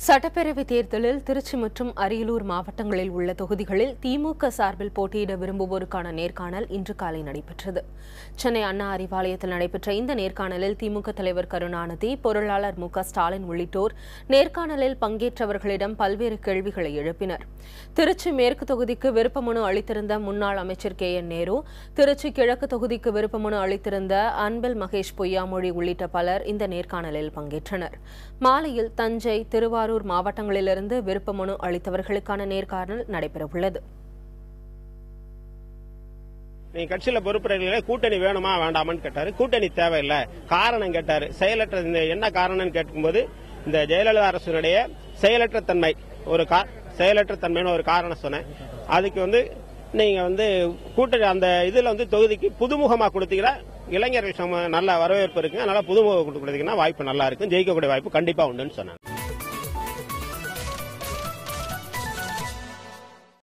சட்டப்பேரவை தேர்தலில் திருச்சி மற்றும் அரியலூர் மாவட்டங்களில் உள்ள தொகுதிகளில் திமுக சார்பில் போட்டியிட விரும்புவோருக்கான நேர்காணல் இன்று காலை நடைபெற்றது. சென்னை அண்ணா அறிவாலயத்தில் நடைபெற்ற இந்த நேர்காணலில் திமுக தலைவர் கருணாநிதி, பொருளாளர் மு.க.ஸ்டாலின் உள்ளிட்டோர் நேர்காணலில் பங்கேற்றவர்களிடம் பல்வேறு கேள்விகளை எழுப்பினர். திருச்சி மேற்கு தொகுதிக்கு விருப்பமனு அளித்திருந்த முன்னாள் அமைச்சர் கே.என். நேரு, திருச்சி கிழக்கு தொகுதிக்கு விருப்பமனு அளித்திருந்த அன்பில் மகேஷ் பொய்யாமொழி உள்ளிட்ட பலர் இந்த நேர்காணலில் பங்கேற்றனர். மாலையில் தஞ்சை, திருவாரூர் மாவட்டங்களிலிருந்து விருப்பமனு அளித்தவர்களுக்கான நேர்காணல் நடைபெறவுள்ளது. நீங்க கட்சியில பொறுப்புகளை கூட்டணி வேணுமா வேண்டாமான்னு கேட்டாரு. கூட்டணி தேவையில்லை, காரணம் கேட்டாரு. செயலற்ற என்ன காரணம்னு கேட்கும்போது இந்த ஜெயலலிதா அரசுடைய செயலற்ற தன்மை செயலற்ற தன்மைன்னு ஒரு காரணம் சொன்னேன். அதுக்கு நீங்க கூட்டணி அந்த இதுல தொகுதிக்கு புதுமுகமா கொடுத்தீங்கன்னா இளைஞர்கள் நல்ல வரவேற்பு இருக்கு. அதனால புதுமுகம் கொடுத்தீங்கன்னா வாய்ப்பு நல்லா இருக்கும், ஜெயிக்கக்கூடிய வாய்ப்பு கண்டிப்பா உண்டுன்னு சொன்னாங்க.